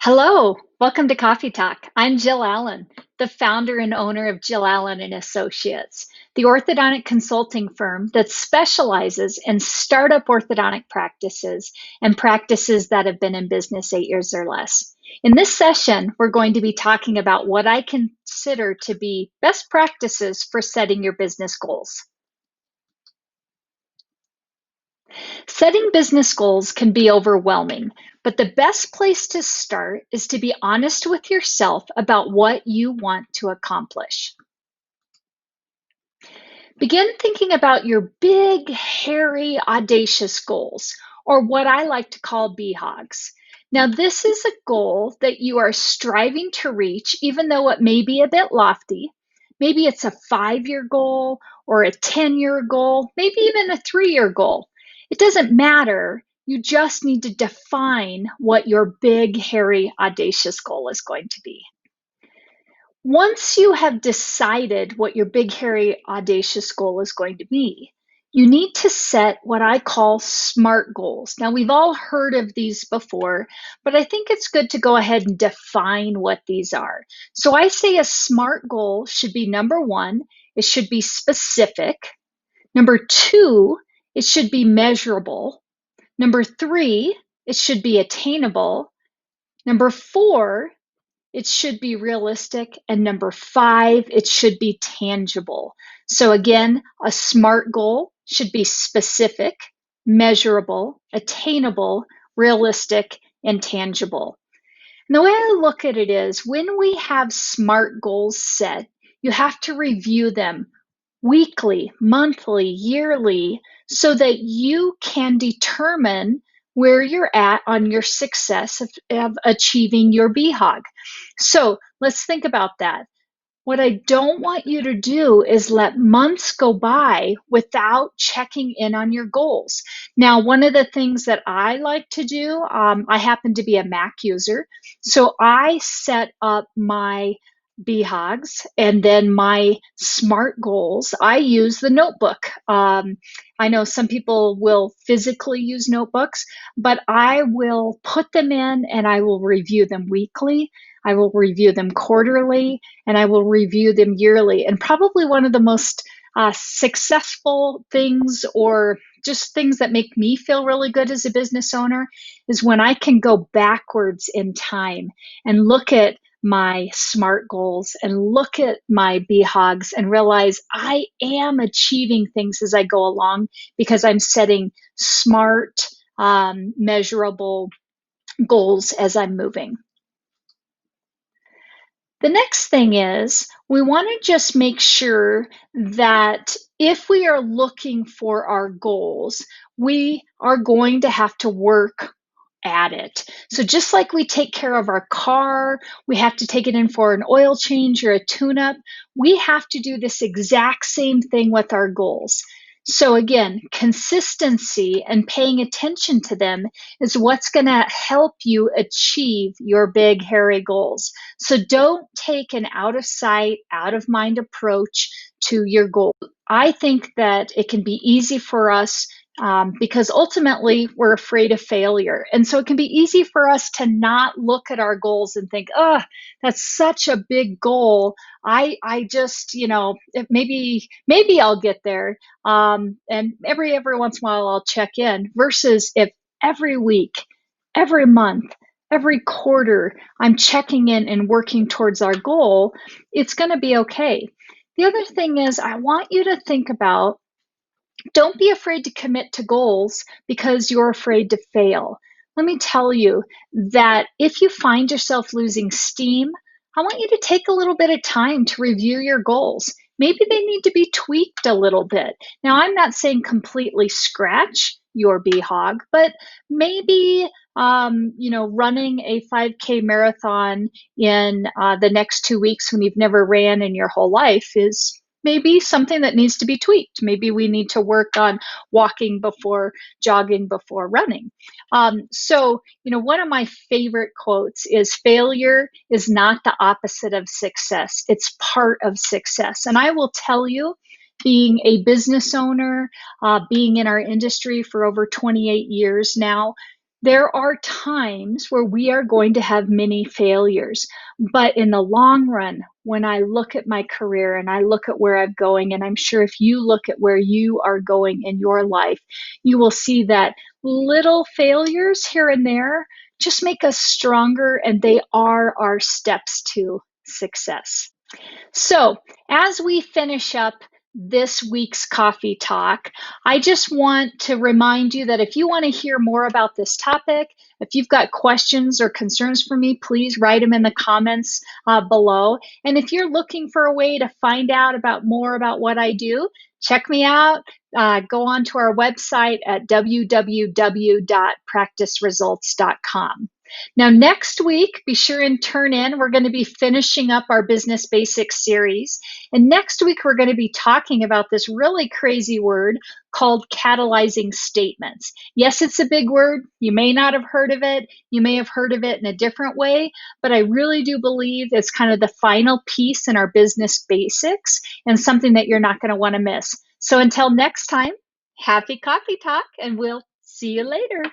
Hello, welcome to Coffee Talk. I'm Jill Allen, the founder and owner of Jill Allen and Associates, the orthodontic consulting firm that specializes in startup orthodontic practices and practices that have been in business 8 years or less. In this session, we're going to be talking about what I consider to be best practices for setting your business goals. Setting business goals can be overwhelming, but the best place to start is to be honest with yourself about what you want to accomplish. Begin thinking about your big, hairy, audacious goals, or what I like to call BHOGs. Now, this is a goal that you are striving to reach, even though it may be a bit lofty. Maybe it's a 5-year goal or a 10-year goal, maybe even a 3-year goal. It doesn't matter. You just need to define what your big, hairy, audacious goal is going to be. Once you have decided what your big, hairy, audacious goal is going to be, you need to set what I call SMART goals. Now, we've all heard of these before, but I think it's good to go ahead and define what these are. So I say a SMART goal should be number one, it should be specific. Number two, it should be measurable. Number three, it should be attainable. Number four, it should be realistic. And number five, it should be tangible. So again, a SMART goal should be specific, measurable, attainable, realistic, and tangible. And the way I look at it is when we have SMART goals set, you have to review them weekly, monthly, yearly, so that you can determine where you're at on your success of achieving your BHOG. So let's think about that. What I don't want you to do is let months go by without checking in on your goals. Now, one of the things that I like to do, I happen to be a Mac user, so I set up my BHOGs and then my SMART goals. I use the notebook. I know some people will physically use notebooks, but I will put them in and I will review them weekly. I will review them quarterly, and I will review them yearly. And probably one of the most successful things, or just things that make me feel really good as a business owner, is when I can go backwards in time and look at my SMART goals and look at my BHOGs and realize I am achieving things as I go along because I'm setting SMART, measurable goals as I'm moving. The next thing is we want to just make sure that if we are looking for our goals, we are going to have to work at it. So just like we take care of our car, we have to take it in for an oil change or a tune-up, we have to do this exact same thing with our goals. So again, consistency and paying attention to them is what's going to help you achieve your big, hairy goals. So don't take an out of sight, out of mind approach to your goal. I think that it can be easy for us because ultimately we're afraid of failure. And so it can be easy for us to not look at our goals and think, oh, that's such a big goal. I just, maybe I'll get there. And every once in a while I'll check in, versus if every week, every month, every quarter, I'm checking in and working towards our goal, it's going to be okay. The other thing is I want you to think about, don't be afraid to commit to goals because you're afraid to fail. Let me tell you that if you find yourself losing steam, I want you to take a little bit of time to review your goals. Maybe they need to be tweaked a little bit. Now, I'm not saying completely scratch your BHOG, but maybe running a 5K marathon in the next 2 weeks when you've never ran in your whole life is maybe something that needs to be tweaked. Maybe we need to work on walking before jogging before running. One of my favorite quotes is, failure is not the opposite of success. It's part of success. And I will tell you, being a business owner, being in our industry for over 28 years now, There are times where we are going to have many failures, but in the long run, when I look at my career and I look at where I'm going, and I'm sure if you look at where you are going in your life, you will see that little failures here and there just make us stronger, and they are our steps to success. So, as we finish up this week's coffee talk, I just want to remind you that if you want to hear more about this topic, if you've got questions or concerns for me, please write them in the comments below. And if you're looking for a way to find out about more about what I do, check me out. Go on to our website at www.practiceresults.com. Now, next week, be sure and turn in. We're going to be finishing up our Business Basics series. And next week, we're going to be talking about this really crazy word called catalyzing statements. Yes, it's a big word. You may not have heard of it. You may have heard of it in a different way, but I really do believe it's kind of the final piece in our business basics and something that you're not going to want to miss. So until next time, happy coffee talk, and we'll see you later.